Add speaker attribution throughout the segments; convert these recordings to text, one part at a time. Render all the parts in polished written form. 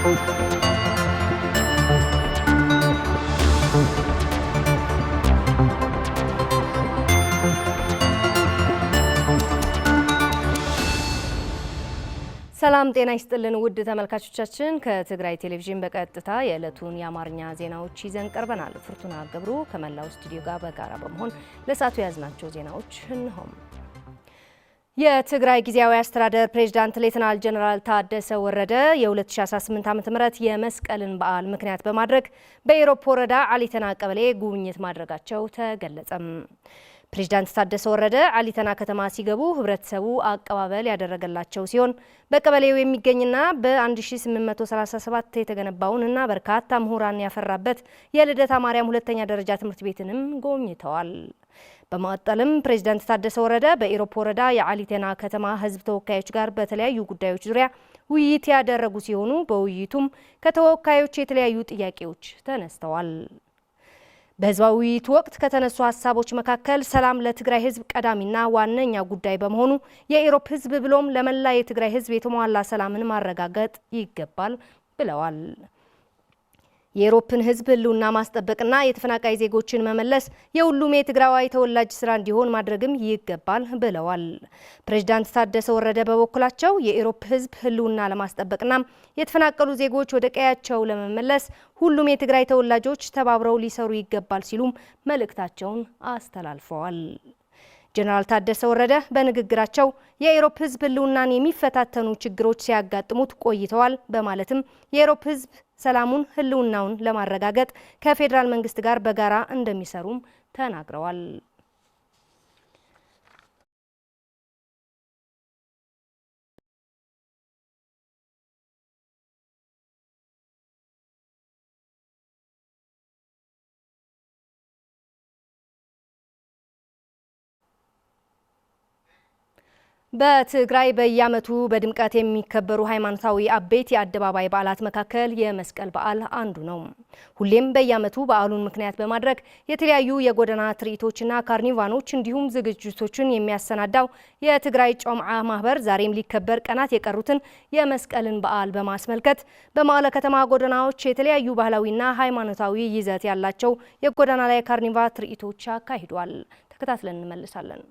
Speaker 1: ሰላም ጤና ይስጥልን ውድ ተመልካቾቻችን ከትግራይ ቴሌቪዥን በቀጥታ የዕለቱን የአማርኛ ዜናዎች ይዘን ቀርበናል። ፍርቱና ገብሩ ከመላው ስቱዲዮ ጋር በጋራ በመሆን ለሳቱ ያዝናቸው ዜናዎች እንሆም። የትግራይ ጊዜያዊ አስተዳደር ፕሬዝዳንት ሌተናል ጀነራል ታደሰ ወረደ የ2018 ዓ.ም የመስቀልን በዓል ምክንያት በማድረግ በኢሮብ ወረዳ አሊተና ቀበሌ ጉብኝት ማድረጋቸው ተገለጸም። ፕሬዝዳንት ታደሰ ወረደ አሊተና ከተማ ሲገቡ ህብረተሰቡ አቀባበል ያደረገላቸው ሲሆን በቀበሌው የሚገኝና በ1837 የተገነባውንና በርካታ ምሁራን ያፈራበት የልደታ ማርያም ሁለተኛ ደረጃ ትምህርት ቤትንም ጎብኝተዋል። በማጠልም ፕሬዝዳንት ታደሰ ወረደ በኢሮብ ወረዳ የአሊተና ከተማ ህዝብ ተወካዮች ጋር በተለያዩ ጉዳዮች ዙሪያ ውይይት ያደረጉ ሲሆኑ በውይይቱም ከተወካዮች የተለያዩ ጥያቄዎች ተነስተዋል። በህዝባዊ ውይይቱ ወቅት ከተነሱ ሀሳቦች መካከል ሰላም ለትግራይ ህዝብ ቀዳሚና ዋነኛ ጉዳይ በመሆኑ የኢሮብ ህዝብ ብሎም ለመላ የትግራይ ህዝብ የተሟላ ሰላምን ማረጋገጥ ይገባል ብለዋል። የኢሮብን ህዝብ ህልውና ማስጠበቅና የተፈናቃይ ዜጎችን መመለስ የሁሉም የትግራዋይ ተወላጅ ስራ እንዲሆን ማድረግም ይገባል ብለዋል። ፕሬዝዳንት ታደሰ ወረደ በበኩላቸው የኢሮብ ህዝብ ህልውና ለማስጠበቅና የተፈናቀሉ ዜጎች ወደ ቀያቸው ለመመለስ ሁሉም የትግራይ ተወላጆች ተባብረው ሊሰሩ ይገባል ሲሉም መልእክታቸውን አስተላልፈዋል። ጀነራል ታደሰ ወረደ በንግግራቸው የኢሮብ ህዝብ ህልውናን የሚፈታተኑ ችግሮች ሲያጋጥሙት ቆይተዋል በማለትም የኢሮብ ህዝብ ሰላሙን ህልውናውን ለማረጋገጥ ከፌደራል መንግስት ጋር በጋራ እንደሚሰሩም ተናግረዋል። በትግራይ በየዓመቱ በድምቀት የሚከበሩ ሃይማኖታዊ አበይት የአደባባይ በዓላት መካከል የመስቀል በዓል አንዱ ነው። ሁሌም በየዓመቱ በዓሉን ምክንያት በማድረግ የተለያዩ የጎዳና ትርኢቶችና ካርኒቫሎች እንዲሁም ዝግጅቶችን የሚያሰናዳው የትግራይ ጮምዓ ማህበር ዛሬም ሊከበር ቀናት የቀሩትን የመስቀልን በዓል በማስመልከት በመቀለ ከተማ ጎዳናዎች የተለያዩ ባህላዊና ሃይማኖታዊ ይዘት ያላቸው የጎዳና ላይ ካርኒቫ ትርኢቶች አካሂዷል። ተከታትለን እንመለሳለን።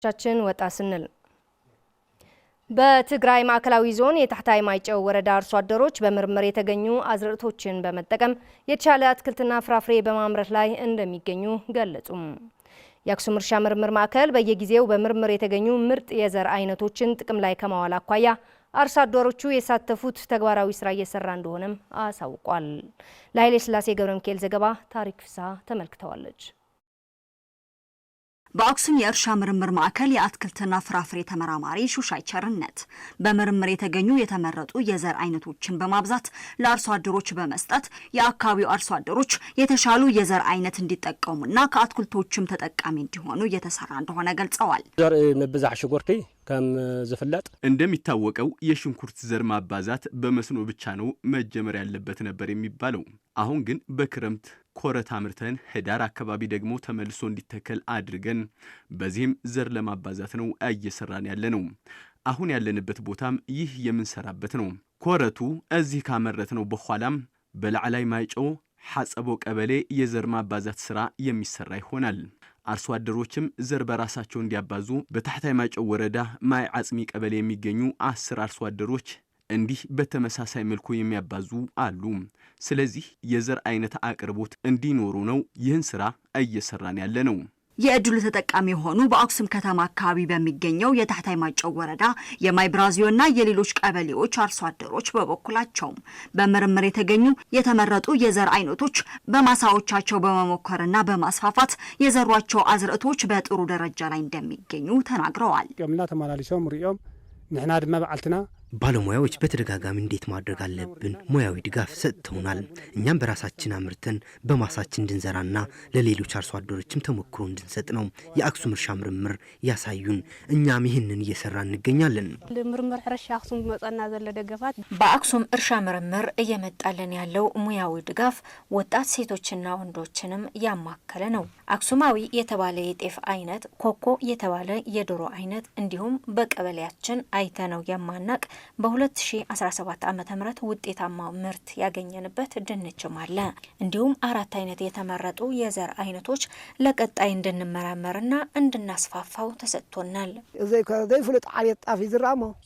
Speaker 1: ቻችን ወጣ ስንል በትግራይ ማዕከላዊ ዞን የታህታይ ማይጨው ወረዳ አርሶ አደሮች በምርምር የተገኙ አዝርዕቶችን በመጠቀም የተሻለ አትክልትና ፍራፍሬ በማምረት ላይ እንደሚገኙ ገለጹም። የአክሱም እርሻ ምርምር ማዕከል በየጊዜው በምርምር የተገኙ ምርጥ የዘር አይነቶችን ጥቅም ላይ ከማዋል አኳያ አርሶ አደሮቹ የሳተፉት ተግባራዊ ስራ እየሰራ እንደሆነም አሳውቋል። ለኃይለ ሥላሴ ገብረ ሚካኤል ዘገባ ታሪክ ፍስሐ ተመልክተዋለች።
Speaker 2: በአክሱም የእርሻ ምርምር ማዕከል የአትክልትና ፍራፍሬ ተመራማሪ ሹሻይ ቸርነት በምርምር የተገኙ የተመረጡ የዘር አይነቶችን በማብዛት ለአርሶ አደሮች በመስጠት የአካባቢው አርሶ አደሮች የተሻሉ የዘር አይነት እንዲጠቀሙና ከአትክልቶችም ተጠቃሚ እንዲሆኑ እየተሰራ እንደሆነ ገልጸዋል።
Speaker 3: ዘር መብዛሕ ሽጉርቲ ከም ዝፍለጥ
Speaker 4: እንደሚታወቀው የሽንኩርት ዘር ማባዛት በመስኖ ብቻ ነው መጀመር ያለበት ነበር የሚባለው። አሁን ግን በክረምት ኮረት አምርተን ህዳር አካባቢ ደግሞ ተመልሶ እንዲተከል አድርገን በዚህም ዘር ለማባዛት ነው እየሰራን ያለነው። አሁን ያለንበት ቦታም ይህ የምንሰራበት ነው። ኮረቱ እዚህ ካመረት ነው በኋላም በላዕላይ ማይጨው ሐጸቦ ቀበሌ የዘር ማባዛት ስራ የሚሰራ ይሆናል። አርሶ አደሮችም ዘር በራሳቸው እንዲያባዙ በታህታይ ማይጨው ወረዳ ማይ አጽሚ ቀበሌ የሚገኙ 10 አርሶ አደሮች እንዲህ በተመሳሳይ መልኩ የሚያባዙ አሉ። ስለዚህ የዘር አይነት አቅርቦት እንዲኖሩ ነው ይህን ስራ እየሰራን ያለነው።
Speaker 2: የእድሉ ተጠቃሚ የሆኑ በአክሱም ከተማ አካባቢ በሚገኘው የታህታይ ማይጨው ወረዳ የማይ ብራዚዮና የሌሎች ቀበሌዎች አርሶ አደሮች በበኩላቸው በምርምር የተገኙ የተመረጡ የዘር አይነቶች በማሳዎቻቸው በመሞከርና በማስፋፋት የዘሯቸው አዝርዕቶች በጥሩ ደረጃ ላይ እንደሚገኙ ተናግረዋል።
Speaker 5: ቀምና ተማላሊሶም ሪኦም ንሕና ድማ በዓልትና ባለሙያዎች በተደጋጋሚ እንዴት ማድረግ አለብን ሙያዊ ድጋፍ ሰጥተውናል። እኛም በራሳችን አምርተን በማሳችን እንድንዘራና ለሌሎች አርሶ አደሮችም ተሞክሮ እንድንሰጥ ነው የአክሱም እርሻ ምርምር ያሳዩን። እኛም ይህንን እየሰራ እንገኛለን።
Speaker 6: ምርምር እርሻ አክሱም መጣና ዘለ ደገፋት
Speaker 2: በአክሱም እርሻ ምርምር እየመጣለን ያለው ሙያዊ ድጋፍ ወጣት ሴቶችና ወንዶችንም ያማከለ ነው። አክሱማዊ የተባለ የጤፍ አይነት፣ ኮኮ የተባለ የዶሮ አይነት እንዲሁም በቀበሌያችን አይተነው የማናቅ በ2017 ዓ.ም ውጤታማ ምርት ያገኘንበት ድንችም አለ። እንዲሁም 4 አይነት የተመረጡ የዘር አይነቶች ለቀጣይ እንድንመራመርና እንድናስፋፋው ተሰጥቶናል።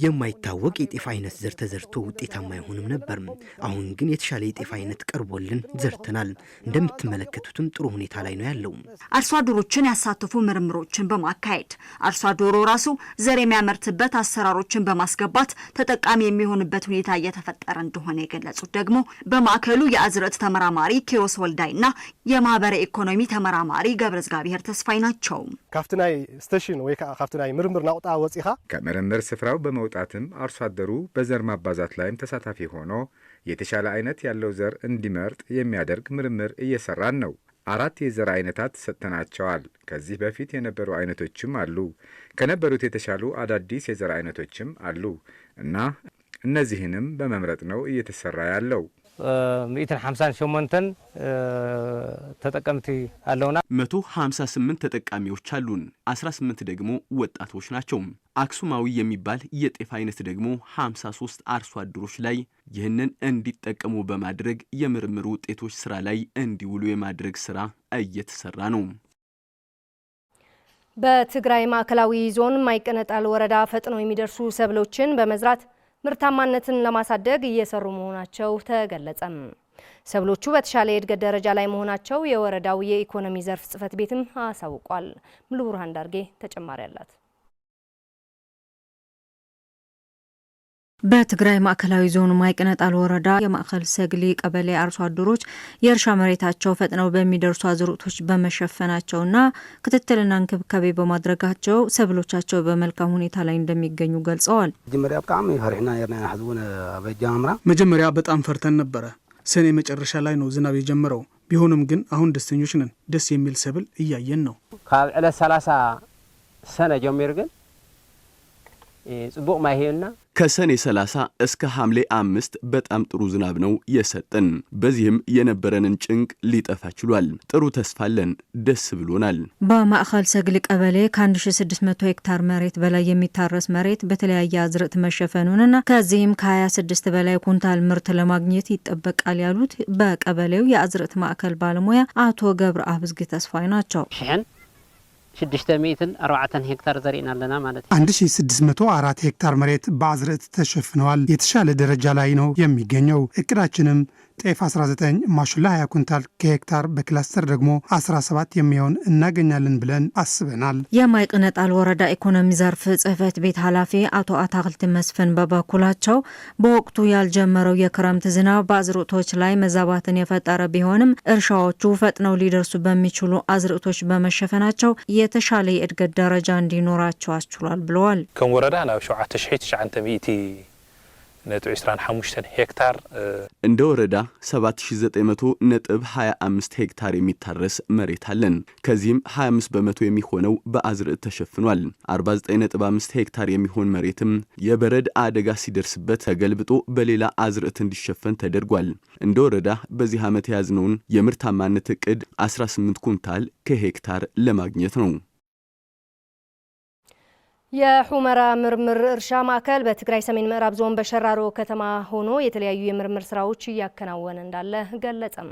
Speaker 5: የማይታወቅ የጤፍ አይነት ዘር ተዘርቶ ውጤታማ አይሆንም ነበር። አሁን ግን የተሻለ የጤፍ አይነት ቀርቦልን ዘርተናል። እንደምትመለከቱትም ጥሩ ሁኔታ ላይ ነው ያለው።
Speaker 2: አርሶ አደሮችን ያሳተፉ ምርምሮችን በማካሄድ አርሶ አደሩ ራሱ ዘር የሚያመርትበት አሰራሮችን በማስገባት ተጠቃሚ የሚሆንበት ሁኔታ እየተፈጠረ እንደሆነ የገለጹት ደግሞ በማዕከሉ የአዝርዕት ተመራማሪ ኪሮስ ወልዳይና የማህበረ ኢኮኖሚ ተመራማሪ ገብረዝጋቢሔር ተስፋይ ናቸው።
Speaker 7: ካፍትናይ ስቴሽን ወይ ካፍትናይ ምርምር ናውጣ ወጪኻ
Speaker 8: ከምርምር ስፍራው በመውጣትም አርሶ አደሩ በዘር ማባዛት ላይም ተሳታፊ ሆኖ የተሻለ አይነት ያለው ዘር እንዲመርጥ የሚያደርግ ምርምር እየሰራን ነው። 4 የዘር አይነታት ሰጥተናቸዋል። ከዚህ በፊት የነበሩ አይነቶችም አሉ። ከነበሩት የተሻሉ አዳዲስ የዘር አይነቶችም አሉ እና እነዚህንም በመምረጥ ነው እየተሰራ ያለው።
Speaker 3: 158 ተጠቃሚዎች አለውና
Speaker 4: 158 ተጠቃሚዎች አሉን። 18 ደግሞ ወጣቶች ናቸው። አክሱማዊ የሚባል የጤፍ አይነት ደግሞ 53 አርሶ አደሮች ላይ ይህንን እንዲጠቀሙ በማድረግ የምርምር ውጤቶች ስራ ላይ እንዲውሉ የማድረግ ስራ እየተሰራ ነው።
Speaker 1: በትግራይ ማዕከላዊ ዞን ማይቀነጣል ወረዳ ፈጥነው የሚደርሱ ሰብሎችን በመዝራት ምርታማነትን ለማሳደግ እየሰሩ መሆናቸው ተገለጸም። ሰብሎቹ በተሻለ የእድገት ደረጃ ላይ መሆናቸው የወረዳው የኢኮኖሚ ዘርፍ ጽሕፈት ቤትም አሳውቋል። ሙሉ ብርሃን ዳርጌ ተጨማሪ አላት።
Speaker 9: በትግራይ ማዕከላዊ ዞን ማይቀነጣል ወረዳ የማዕከል ሰግሊ ቀበሌ አርሶ አደሮች የእርሻ መሬታቸው ፈጥነው በሚደርሱ አዝርዕቶች በመሸፈናቸውና ክትትልና እንክብካቤ በማድረጋቸው ሰብሎቻቸው በመልካም ሁኔታ ላይ እንደሚገኙ ገልጸዋል።
Speaker 10: መጀመሪያ በጣም ፈርተን ነበረ። ሰኔ መጨረሻ ላይ ነው ዝናብ የጀመረው። ቢሆንም ግን አሁን ደስተኞች ነን። ደስ የሚል ሰብል እያየን ነው።
Speaker 3: ካብ ዕለት 30 ሰነ ጀምሮ ግን ጽቡቅ ማይሄና
Speaker 4: ከሰኔ 30 እስከ ሐምሌ 5 በጣም ጥሩ ዝናብ ነው የሰጠን። በዚህም የነበረንን ጭንቅ ሊጠፋ ችሏል። ጥሩ ተስፋ አለን። ደስ ብሎናል።
Speaker 9: በማዕከል ሰግሊ ቀበሌ ከ1600 ሄክታር መሬት በላይ የሚታረስ መሬት በተለያየ አዝርዕት መሸፈኑንና ከዚህም ከ26 በላይ ኩንታል ምርት ለማግኘት ይጠበቃል ያሉት በቀበሌው የአዝርዕት ማዕከል ባለሙያ አቶ ገብረ አብዝግ ተስፋይ ናቸው።
Speaker 6: 604 ሄክታር ዘሪና ለና ማለት
Speaker 11: 1604 ሄክታር መሬት በአዝርዕት ተሸፍነዋል። የተሻለ ደረጃ ላይ ነው የሚገኘው። እቅዳችንም ጤፍ 19፣ ማሽላ 20 ኩንታል ከሄክታር በክላስተር ደግሞ 17 የሚሆን እናገኛለን ብለን አስበናል።
Speaker 9: የማይቀነጣል ወረዳ ኢኮኖሚ ዘርፍ ጽሕፈት ቤት ኃላፊ አቶ አታክልት መስፍን በበኩላቸው በወቅቱ ያልጀመረው የክረምት ዝናብ በአዝርዕቶች ላይ መዛባትን የፈጠረ ቢሆንም እርሻዎቹ ፈጥነው ሊደርሱ በሚችሉ አዝርዕቶች በመሸፈናቸው የተሻለ የእድገት ደረጃ እንዲኖራቸው አስችሏል ብለዋል።
Speaker 12: ከም ወረዳ ናብ 7900 ነጥብ 25 ሄክታር
Speaker 4: እንደ ወረዳ 7900.25 ሄክታር የሚታረስ መሬት አለን። ከዚህም 25 በመቶ የሚሆነው በአዝርዕት ተሸፍኗል። 49.5 ሄክታር የሚሆን መሬትም የበረድ አደጋ ሲደርስበት ተገልብጦ በሌላ አዝርዕት እንዲሸፈን ተደርጓል። እንደ ወረዳ በዚህ ዓመት የያዝነውን የምርታማነት እቅድ 18 ኩንታል ከሄክታር ለማግኘት ነው።
Speaker 1: የሑመራ ምርምር እርሻ ማዕከል በትግራይ ሰሜን ምዕራብ ዞን በሸራሮ ከተማ ሆኖ የተለያዩ የምርምር ስራዎች እያከናወነ እንዳለ ገለጸም።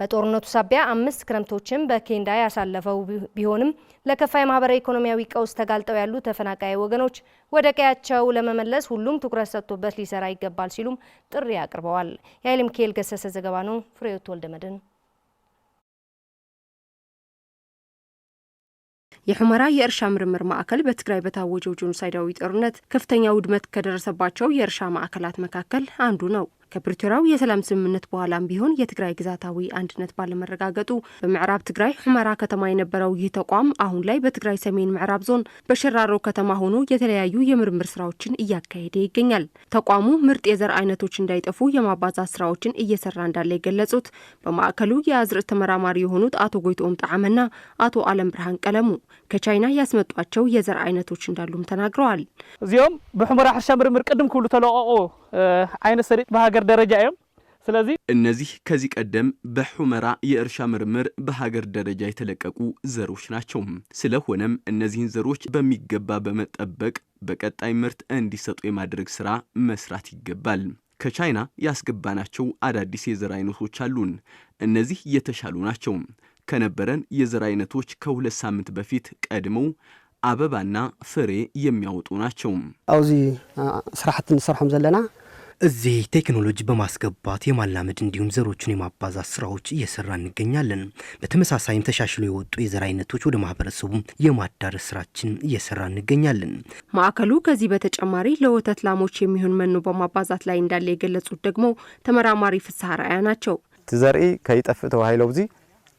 Speaker 1: በጦርነቱ ሳቢያ 5 ክረምቶችን በኬንዳ ያሳለፈው ቢሆንም ለከፋ ማህበራዊ ኢኮኖሚያዊ ቀውስ ተጋልጠው ያሉ ተፈናቃይ ወገኖች ወደ ቀያቸው ለመመለስ ሁሉም ትኩረት ሰጥቶበት ሊሰራ ይገባል ሲሉም ጥሪ አቅርበዋል። የኃይለ ሚካኤል ገሰሰ ዘገባ ነው። ፍሬዎት ወልደመድን
Speaker 13: የሑመራ የእርሻ ምርምር ማዕከል በትግራይ በታወጀው ጄኖሳይዳዊ ጦርነት ከፍተኛ ውድመት ከደረሰባቸው የእርሻ ማዕከላት መካከል አንዱ ነው። ከፕሪቶሪያው የሰላም ስምምነት በኋላም ቢሆን የትግራይ ግዛታዊ አንድነት ባለመረጋገጡ በምዕራብ ትግራይ ሁመራ ከተማ የነበረው ይህ ተቋም አሁን ላይ በትግራይ ሰሜን ምዕራብ ዞን በሸራሮ ከተማ ሆኖ የተለያዩ የምርምር ስራዎችን እያካሄደ ይገኛል። ተቋሙ ምርጥ የዘር አይነቶች እንዳይጠፉ የማባዛት ስራዎችን እየሰራ እንዳለ የገለጹት በማዕከሉ የአዝርዕት ተመራማሪ የሆኑት አቶ ጎይቶም ጣዕመና አቶ አለም ብርሃን ቀለሙ ከቻይና ያስመጧቸው የዘር አይነቶች እንዳሉም ተናግረዋል።
Speaker 14: እዚያም በሁመራ ሕርሻ ምርምር ቅድም ክብሉ ተለቀቁ አይነት ሰሪጥ በሀገር ደረጃ እዮም። ስለዚህ
Speaker 4: እነዚህ ከዚህ ቀደም በሁመራ የእርሻ ምርምር በሀገር ደረጃ የተለቀቁ ዘሮች ናቸው። ስለሆነም እነዚህን ዘሮች በሚገባ በመጠበቅ በቀጣይ ምርት እንዲሰጡ የማድረግ ስራ መስራት ይገባል። ከቻይና ያስገባናቸው አዳዲስ የዘር አይነቶች አሉን። እነዚህ የተሻሉ ናቸው። ከነበረን የዘር አይነቶች ከ2 ሳምንት በፊት ቀድመው አበባና ፍሬ የሚያወጡ ናቸው።
Speaker 15: አውዚ ስራሕትን ሰርሖም ዘለና
Speaker 5: እዚህ ቴክኖሎጂ በማስገባት የማላመድ እንዲሁም ዘሮችን የማባዛት ስራዎች እየሰራ እንገኛለን። በተመሳሳይም ተሻሽሎ የወጡ የዘር አይነቶች ወደ ማህበረሰቡ የማዳረስ ስራችን እየሰራ እንገኛለን።
Speaker 13: ማዕከሉ ከዚህ በተጨማሪ ለወተት ላሞች የሚሆን መኖ በማባዛት ላይ እንዳለ የገለጹት ደግሞ ተመራማሪ ፍስሐ ራያ ናቸው።
Speaker 16: ትዘርኢ ከይጠፍእ ተባሂሎ ብዙ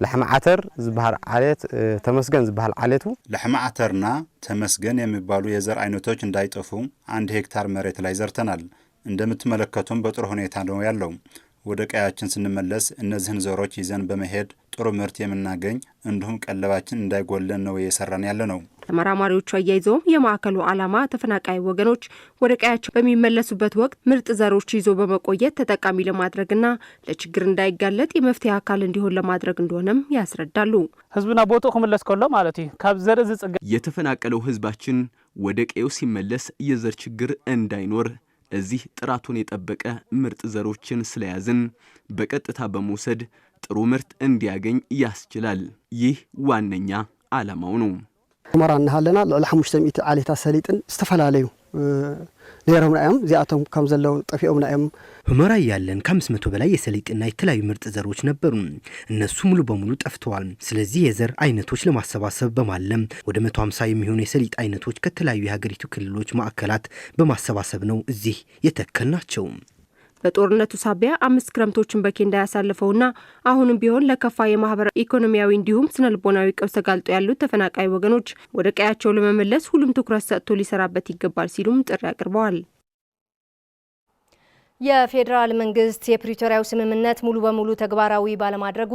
Speaker 16: ለሕሚ ዓተር ዝበሃል ዓሌት ተመስገን ዝበሃል ዓሌቱ
Speaker 17: ለሕሚ ዓተርና ተመስገን የሚባሉ የዘር አይነቶች እንዳይጠፉ 1 ሄክታር መሬት ላይ ዘርተናል። እንደምትመለከቱም በጥሩ ሁኔታ ነው ያለው። ወደ ቀያችን ስንመለስ እነዚህን ዘሮች ይዘን በመሄድ ጥሩ ምርት የምናገኝ እንዲሁም ቀለባችን እንዳይጎለን ነው እየሰራን ያለ ነው።
Speaker 13: ተመራማሪዎቹ አያይዘውም የማዕከሉ ዓላማ ተፈናቃይ ወገኖች ወደ ቀያቸው በሚመለሱበት ወቅት ምርጥ ዘሮች ይዞ በመቆየት ተጠቃሚ ለማድረግና ለችግር እንዳይጋለጥ የመፍትሄ አካል እንዲሆን ለማድረግ እንደሆነም ያስረዳሉ።
Speaker 14: ህዝብና ቦታው ከመለስ ከሎ ማለት ካብ ዘር ዝጽጋ
Speaker 4: የተፈናቀለው ህዝባችን ወደ ቀዩ ሲመለስ የዘር ችግር እንዳይኖር እዚህ ጥራቱን የጠበቀ ምርጥ ዘሮችን ስለያዝን በቀጥታ በመውሰድ ጥሩ ምርት እንዲያገኝ ያስችላል። ይህ ዋነኛ ዓላማው ነው።
Speaker 15: ሁመራ እናሃለና ለ500 ዓሌታት ሰሊጥን ዝተፈላላዩ ነይሮም ናዮም ዚአቶም ከም ዘለው ጠፊኦም ናዮም።
Speaker 5: ሁመራ ያለን ከ500 በላይ የሰሊጥና የተለያዩ ምርጥ ዘሮች ነበሩ። እነሱ ሙሉ በሙሉ ጠፍተዋል። ስለዚህ የዘር አይነቶች ለማሰባሰብ በማለም ወደ 150 የሚሆኑ የሰሊጥ አይነቶች ከተለያዩ የሀገሪቱ ክልሎች ማዕከላት በማሰባሰብ ነው እዚህ የተከልናቸው።
Speaker 13: በጦርነቱ ሳቢያ 5 ክረምቶችን በኬንዳ ያሳልፈውና አሁንም ቢሆን ለከፋ የማህበራዊ ኢኮኖሚያዊ እንዲሁም ስነልቦናዊ ቀውስ ተጋልጦ ያሉት ተፈናቃይ ወገኖች ወደ ቀያቸው ለመመለስ ሁሉም ትኩረት ሰጥቶ ሊሰራበት ይገባል ሲሉም ጥሪ አቅርበዋል።
Speaker 1: የፌዴራል መንግስት የፕሪቶሪያው ስምምነት ሙሉ በሙሉ ተግባራዊ ባለማድረጉ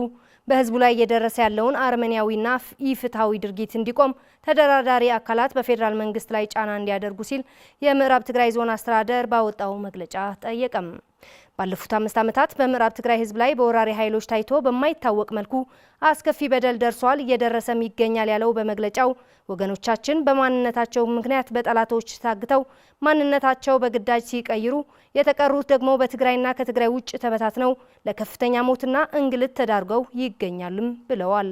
Speaker 1: በህዝቡ ላይ እየደረሰ ያለውን አረመኔያዊና ኢፍትሐዊ ድርጊት እንዲቆም ተደራዳሪ አካላት በፌዴራል መንግስት ላይ ጫና እንዲያደርጉ ሲል የምዕራብ ትግራይ ዞን አስተዳደር ባወጣው መግለጫ ጠየቀም። ባለፉት 5 ዓመታት በምዕራብ ትግራይ ህዝብ ላይ በወራሪ ኃይሎች ታይቶ በማይታወቅ መልኩ አስከፊ በደል ደርሷል፣ እየደረሰም ይገኛል ያለው በመግለጫው ወገኖቻችን በማንነታቸው ምክንያት በጠላቶች ታግተው ማንነታቸው በግዳጅ ሲቀይሩ የተቀሩት ደግሞ በትግራይና ከትግራይ ውጭ ተበታትነው ለከፍተኛ ሞትና እንግልት ተዳርገው ይገኛሉም ብለዋል።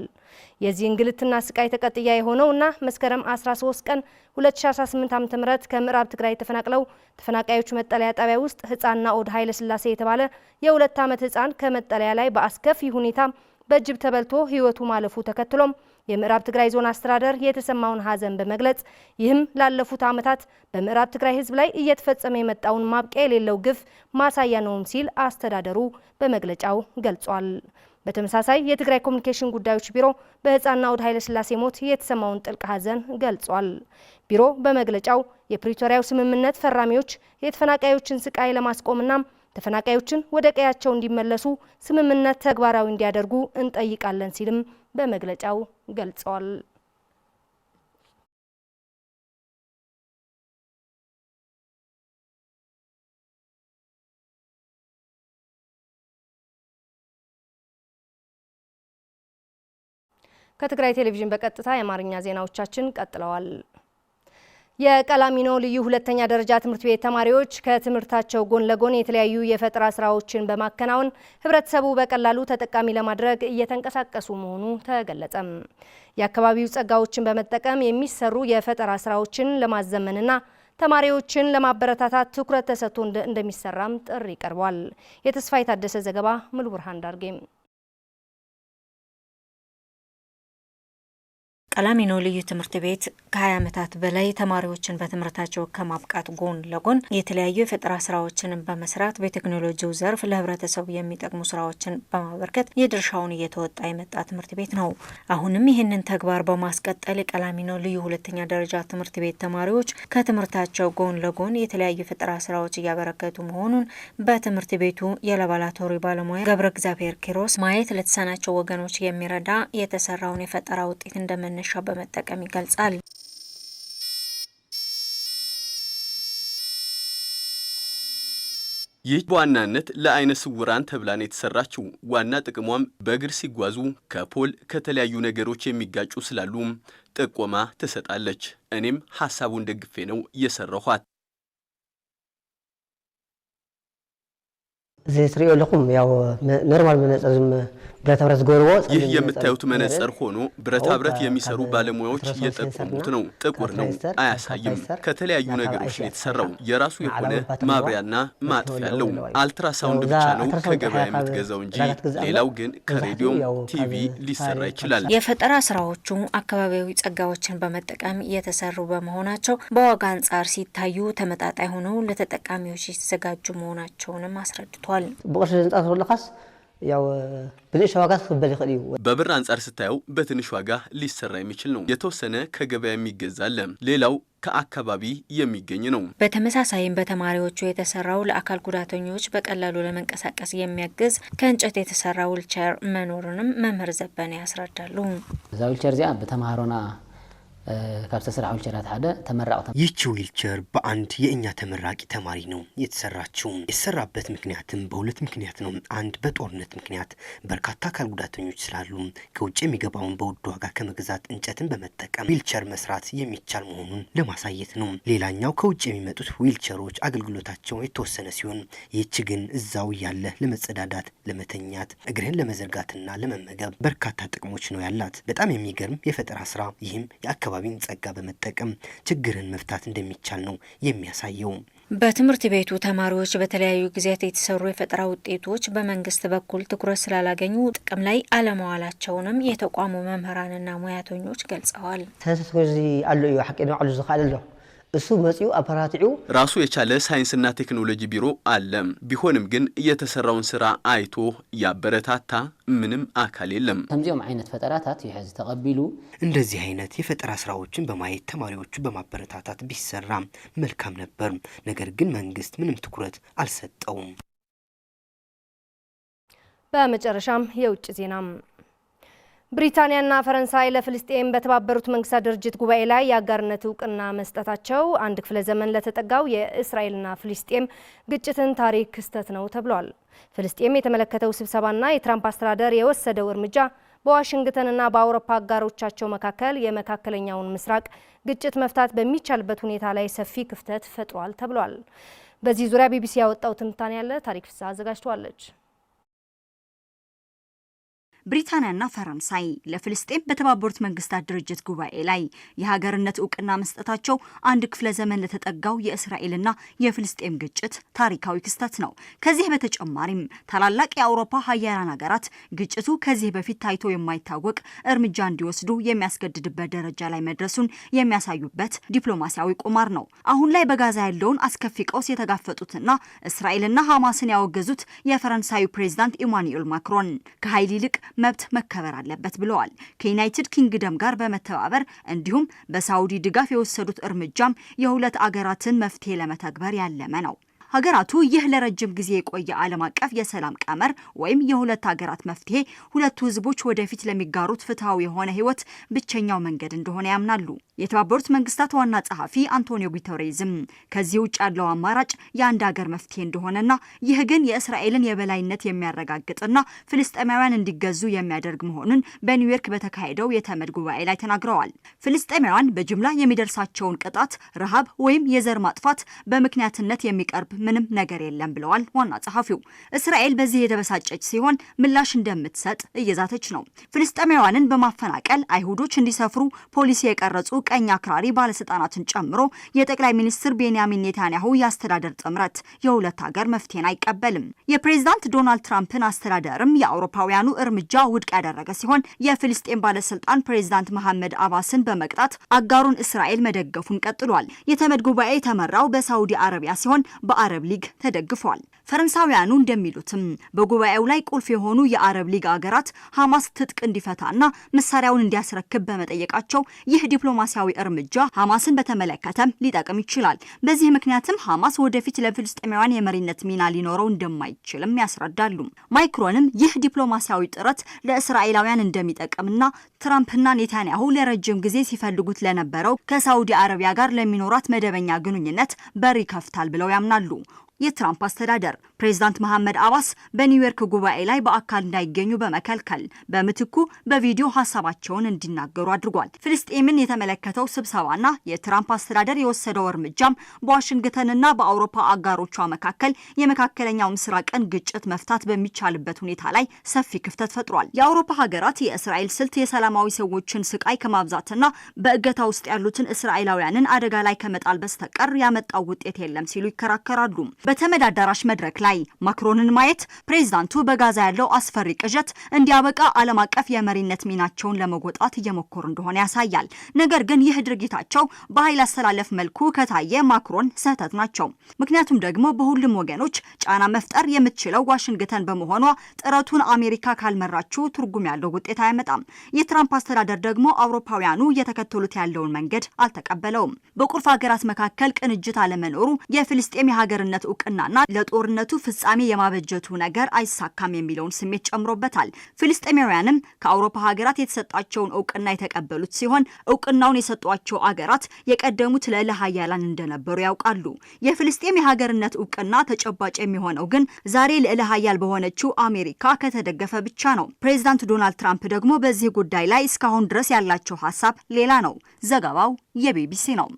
Speaker 1: የዚህ እንግልትና ስቃይ ተቀጥያ የሆነውና መስከረም 13 ቀን 2018 ዓ.ም ከምዕራብ ትግራይ ተፈናቅለው ተፈናቃዮች መጠለያ ጣቢያ ውስጥ ህፃንና ኦድ ኃይለ ሥላሴ የተባለ የ2 ዓመት ህፃን ከመጠለያ ላይ በአስከፊ ሁኔታ በጅብ ተበልቶ ህይወቱ ማለፉ ተከትሎም የምዕራብ ትግራይ ዞን አስተዳደር የተሰማውን ሀዘን በመግለጽ ይህም ላለፉት ዓመታት በምዕራብ ትግራይ ህዝብ ላይ እየተፈጸመ የመጣውን ማብቂያ የሌለው ግፍ ማሳያ ነውም ሲል አስተዳደሩ በመግለጫው ገልጿል። በተመሳሳይ የትግራይ ኮሙኒኬሽን ጉዳዮች ቢሮ በህፃንና ኦድ ኃይለ ሥላሴ ሞት የተሰማውን ጥልቅ ሀዘን ገልጿል። ቢሮ በመግለጫው የፕሪቶሪያው ስምምነት ፈራሚዎች የተፈናቃዮችን ስቃይ ለማስቆምና ተፈናቃዮችን ወደ ቀያቸው እንዲመለሱ ስምምነት ተግባራዊ እንዲያደርጉ እንጠይቃለን ሲልም በመግለጫው ገልጿል። ከትግራይ ቴሌቪዥን በቀጥታ የአማርኛ ዜናዎቻችን ቀጥለዋል። የቀላሚኖ ልዩ ሁለተኛ ደረጃ ትምህርት ቤት ተማሪዎች ከትምህርታቸው ጎን ለጎን የተለያዩ የፈጠራ ስራዎችን በማከናወን ህብረተሰቡ በቀላሉ ተጠቃሚ ለማድረግ እየተንቀሳቀሱ መሆኑ ተገለጸ። የአካባቢው ጸጋዎችን በመጠቀም የሚሰሩ የፈጠራ ስራዎችን ለማዘመንና ተማሪዎችን ለማበረታታት ትኩረት ተሰጥቶ እንደሚሰራም ጥሪ ቀርቧል። የተስፋይ ታደሰ ዘገባ ሙሉ ብርሃን ዳርጌም
Speaker 9: ቀላሚኖ ልዩ ትምህርት ቤት ከ20 ዓመታት በላይ ተማሪዎችን በትምህርታቸው ከማብቃት ጎን ለጎን የተለያዩ የፈጠራ ስራዎችን በመስራት በቴክኖሎጂው ዘርፍ ለህብረተሰቡ የሚጠቅሙ ስራዎችን በማበርከት የድርሻውን እየተወጣ የመጣ ትምህርት ቤት ነው። አሁንም ይህንን ተግባር በማስቀጠል የቀላሚኖ ልዩ ሁለተኛ ደረጃ ትምህርት ቤት ተማሪዎች ከትምህርታቸው ጎን ለጎን የተለያዩ የፈጠራ ስራዎች እያበረከቱ መሆኑን በትምህርት ቤቱ የላቦራቶሪ ባለሙያ ገብረ እግዚአብሔር ኪሮስ ማየት ለተሳናቸው ወገኖች የሚረዳ የተሰራውን የፈጠራ ውጤት እንደመነሻ በመጠቀም ይገልጻል።
Speaker 4: ይህ በዋናነት ለአይነ ስውራን ተብላን የተሰራችው ዋና ጥቅሟም በእግር ሲጓዙ ከፖል ከተለያዩ ነገሮች የሚጋጩ ስላሉ ጥቆማ ትሰጣለች። እኔም ሐሳቡን ደግፌ ነው የሰራኋት።
Speaker 18: ዘትሪዮ ለኩም ያው ኖርማል መነጽር ብረታ ብረት ጎርቦ
Speaker 4: ይህ የምታዩት መነጽር ሆኖ ብረታ ብረት የሚሰሩ ባለሙያዎች የጠቆሙት ነው። ጥቁር ነው፣ አያሳይም። ከተለያዩ ነገሮች ነው የተሰራው። የራሱ የሆነ ማብሪያና ማጥፊያ አለው። አልትራሳውንድ ብቻ ነው ከገበያ የምትገዛው እንጂ ሌላው ግን ከሬዲዮ ቲቪ ሊሰራ ይችላል።
Speaker 9: የፈጠራ ስራዎቹ አካባቢያዊ ጸጋዎችን በመጠቀም የተሰሩ በመሆናቸው በዋጋ አንጻር ሲታዩ ተመጣጣኝ ሆነው ለተጠቃሚዎች የተዘጋጁ መሆናቸውንም አስረድቷል።
Speaker 18: በቁርሽ ህንጻ ወለኻስ ያው በትንሽ ዋጋ ተከበል ይኸዲው
Speaker 4: በብር አንጻር ስታየው በትንሽ ዋጋ ሊሰራ የሚችል ነው። የተወሰነ ከገበያ የሚገዛ አለ፣ ሌላው ከአካባቢ የሚገኝ ነው።
Speaker 9: በተመሳሳይም በተማሪዎቹ የተሰራው ለአካል ጉዳተኞች በቀላሉ ለመንቀሳቀስ የሚያግዝ ከእንጨት የተሰራ ዊልቸር መኖሩንም መምህር ዘበነ ያስረዳሉ።
Speaker 19: እዛ ዊልቸር ዚያ በተማሪና ካብተ ስራ ዊልቸራት ሓደ ተመራቀ
Speaker 5: ይህች ዊልቸር በአንድ የእኛ ተመራቂ ተማሪ ነው የተሰራችው። የተሰራበት ምክንያትም በሁለት ምክንያት ነው። አንድ በጦርነት ምክንያት በርካታ አካል ጉዳተኞች ስላሉ ከውጭ የሚገባውን በውድ ዋጋ ከመግዛት እንጨትን በመጠቀም ዊልቸር መስራት የሚቻል መሆኑን ለማሳየት ነው። ሌላኛው ከውጭ የሚመጡት ዊልቸሮች አገልግሎታቸው የተወሰነ ሲሆን ይህች ግን እዛው ያለ ለመጸዳዳት፣ ለመተኛት፣ እግርህን ለመዘርጋትና ለመመገብ በርካታ ጥቅሞች ነው ያላት። በጣም የሚገርም የፈጠራ ስራ። ይህም የአካባቢን ጸጋ በመጠቀም ችግርን መፍታት እንደሚቻል ነው የሚያሳየው።
Speaker 9: በትምህርት ቤቱ ተማሪዎች በተለያዩ ጊዜያት የተሰሩ የፈጠራ ውጤቶች በመንግስት በኩል ትኩረት ስላላገኙ ጥቅም ላይ አለመዋላቸውንም የተቋሙ መምህራንና ሙያተኞች ገልጸዋል።
Speaker 18: ተንሰስኮዚ አሉ እዩ ሐቂ ነው አሉ ዝኻለሎ እሱ መጽዩ አፓራቲው
Speaker 4: ራሱ የቻለ ሳይንስና ቴክኖሎጂ ቢሮ አለ። ቢሆንም ግን የተሰራውን ስራ አይቶ ያበረታታ ምንም አካል የለም።
Speaker 19: ከምዚኦም አይነት ፈጠራታት ይሄዝ ተቀቢሉ
Speaker 5: እንደዚህ አይነት የፈጠራ ስራዎችን በማየት ተማሪዎቹ በማበረታታት ቢሰራ መልካም ነበር። ነገር ግን መንግስት ምንም ትኩረት አልሰጠውም።
Speaker 1: በመጨረሻም የውጭ ዜና። ብሪታንያና ፈረንሳይ ለፍልስጤም በተባበሩት መንግስታት ድርጅት ጉባኤ ላይ የአጋርነት እውቅና መስጠታቸው አንድ ክፍለ ዘመን ለተጠጋው የእስራኤልና ፍልስጤም ግጭትን ታሪክ ክስተት ነው ተብሏል። ፍልስጤም የተመለከተው ስብሰባና የትራምፕ አስተዳደር የወሰደው እርምጃ በዋሽንግተንና በአውሮፓ አጋሮቻቸው መካከል የመካከለኛውን ምስራቅ ግጭት መፍታት በሚቻልበት ሁኔታ ላይ ሰፊ ክፍተት ፈጥሯል ተብሏል። በዚህ ዙሪያ ቢቢሲ ያወጣው ትንታኔ ያለ ታሪክ ፍስሐ አዘጋጅቷለች።
Speaker 2: ብሪታንያና ፈረንሳይ ለፍልስጤም በተባበሩት መንግስታት ድርጅት ጉባኤ ላይ የሀገርነት እውቅና መስጠታቸው አንድ ክፍለ ዘመን ለተጠጋው የእስራኤልና የፍልስጤም ግጭት ታሪካዊ ክስተት ነው። ከዚህ በተጨማሪም ታላላቅ የአውሮፓ ሀያላን ሀገራት ግጭቱ ከዚህ በፊት ታይቶ የማይታወቅ እርምጃ እንዲወስዱ የሚያስገድድበት ደረጃ ላይ መድረሱን የሚያሳዩበት ዲፕሎማሲያዊ ቁማር ነው። አሁን ላይ በጋዛ ያለውን አስከፊ ቀውስ የተጋፈጡትና እስራኤልና ሐማስን ያወገዙት የፈረንሳዩ ፕሬዝዳንት ኢማኑኤል ማክሮን ከኃይል ይልቅ መብት መከበር አለበት ብለዋል። ከዩናይትድ ኪንግደም ጋር በመተባበር እንዲሁም በሳውዲ ድጋፍ የወሰዱት እርምጃም የሁለት አገራትን መፍትሄ ለመተግበር ያለመ ነው። ሀገራቱ ይህ ለረጅም ጊዜ የቆየ ዓለም አቀፍ የሰላም ቀመር ወይም የሁለት ሀገራት መፍትሄ ሁለቱ ህዝቦች ወደፊት ለሚጋሩት ፍትሃዊ የሆነ ህይወት ብቸኛው መንገድ እንደሆነ ያምናሉ። የተባበሩት መንግስታት ዋና ጸሐፊ አንቶኒዮ ጉተሬዝም ከዚህ ውጭ ያለው አማራጭ የአንድ ሀገር መፍትሄ እንደሆነና ይህ ግን የእስራኤልን የበላይነት የሚያረጋግጥና ፍልስጤማውያን እንዲገዙ የሚያደርግ መሆኑን በኒውዮርክ በተካሄደው የተመድ ጉባኤ ላይ ተናግረዋል። ፍልስጤማውያን በጅምላ የሚደርሳቸውን ቅጣት፣ ረሃብ ወይም የዘር ማጥፋት በምክንያትነት የሚቀርብ ምንም ነገር የለም ብለዋል ዋና ጸሐፊው። እስራኤል በዚህ የተበሳጨች ሲሆን ምላሽ እንደምትሰጥ እየዛተች ነው። ፍልስጤማውያንን በማፈናቀል አይሁዶች እንዲሰፍሩ ፖሊሲ የቀረጹ ቀኝ አክራሪ ባለስልጣናትን ጨምሮ የጠቅላይ ሚኒስትር ቤንያሚን ኔታንያሁ የአስተዳደር ጥምረት የሁለት ሀገር መፍትሄን አይቀበልም። የፕሬዝዳንት ዶናልድ ትራምፕን አስተዳደርም የአውሮፓውያኑ እርምጃ ውድቅ ያደረገ ሲሆን የፍልስጤም ባለስልጣን ፕሬዝዳንት መሐመድ አባስን በመቅጣት አጋሩን እስራኤል መደገፉን ቀጥሏል። የተመድ ጉባኤ የተመራው በሳውዲ አረቢያ ሲሆን በአረብ ሊግ ተደግፏል። ፈረንሳውያኑ እንደሚሉትም በጉባኤው ላይ ቁልፍ የሆኑ የአረብ ሊግ አገራት ሐማስ ትጥቅ እንዲፈታና መሳሪያውን እንዲያስረክብ በመጠየቃቸው ይህ ዲፕሎማሲያዊ እርምጃ ሐማስን በተመለከተም ሊጠቅም ይችላል። በዚህ ምክንያትም ሐማስ ወደፊት ለፍልስጤማውያን የመሪነት ሚና ሊኖረው እንደማይችልም ያስረዳሉ። ማይክሮንም ይህ ዲፕሎማሲያዊ ጥረት ለእስራኤላውያን እንደሚጠቅምና ትራምፕና ኔታንያሁ ለረጅም ጊዜ ሲፈልጉት ለነበረው ከሳውዲ አረቢያ ጋር ለሚኖራት መደበኛ ግንኙነት በር ይከፍታል ብለው ያምናሉ። የትራምፕ አስተዳደር ፕሬዝዳንት መሐመድ አባስ በኒውዮርክ ጉባኤ ላይ በአካል እንዳይገኙ በመከልከል በምትኩ በቪዲዮ ሀሳባቸውን እንዲናገሩ አድርጓል። ፍልስጤምን የተመለከተው ስብሰባና የትራምፕ አስተዳደር የወሰደው እርምጃም በዋሽንግተንና በአውሮፓ አጋሮቿ መካከል የመካከለኛው ምስራቅን ግጭት መፍታት በሚቻልበት ሁኔታ ላይ ሰፊ ክፍተት ፈጥሯል። የአውሮፓ ሀገራት የእስራኤል ስልት የሰላማዊ ሰዎችን ስቃይ ከማብዛትና በእገታ ውስጥ ያሉትን እስራኤላውያንን አደጋ ላይ ከመጣል በስተቀር ያመጣው ውጤት የለም ሲሉ ይከራከራሉ። በተመድ አዳራሽ መድረክ ላይ ማክሮንን ማየት ፕሬዝዳንቱ በጋዛ ያለው አስፈሪ ቅዠት እንዲያበቃ ዓለም አቀፍ የመሪነት ሚናቸውን ለመወጣት እየሞከሩ እንደሆነ ያሳያል። ነገር ግን ይህ ድርጊታቸው በኃይል አስተላለፍ መልኩ ከታየ ማክሮን ስህተት ናቸው። ምክንያቱም ደግሞ በሁሉም ወገኖች ጫና መፍጠር የምትችለው ዋሽንግተን በመሆኗ ጥረቱን አሜሪካ ካልመራችው ትርጉም ያለው ውጤት አያመጣም። የትራምፕ አስተዳደር ደግሞ አውሮፓውያኑ እየተከተሉት ያለውን መንገድ አልተቀበለውም። በቁልፍ ሀገራት መካከል ቅንጅት አለመኖሩ የፍልስጤም የሀገርነት እውቅናና ለጦርነቱ ፍጻሜ የማበጀቱ ነገር አይሳካም የሚለውን ስሜት ጨምሮበታል። ፍልስጤማውያንም ከአውሮፓ ሀገራት የተሰጣቸውን እውቅና የተቀበሉት ሲሆን እውቅናውን የሰጧቸው አገራት የቀደሙት ልዕለ ኃያላን እንደነበሩ ያውቃሉ። የፍልስጤም የሀገርነት እውቅና ተጨባጭ የሚሆነው ግን ዛሬ ልዕለ ኃያል በሆነችው አሜሪካ ከተደገፈ ብቻ ነው። ፕሬዝዳንት ዶናልድ ትራምፕ ደግሞ በዚህ ጉዳይ ላይ እስካሁን ድረስ ያላቸው ሀሳብ ሌላ ነው። ዘገባው የቢቢሲ ነው።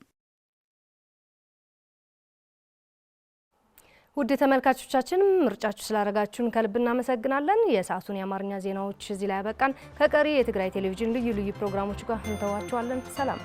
Speaker 1: ውድ ተመልካቾቻችን ምርጫችሁ ስላደረጋችሁን ከልብ እናመሰግናለን። የሰዓቱን የአማርኛ ዜናዎች እዚህ ላይ ያበቃን። ከቀሪ የትግራይ ቴሌቪዥን ልዩ ልዩ ፕሮግራሞች ጋር እንተዋችኋለን። ሰላም።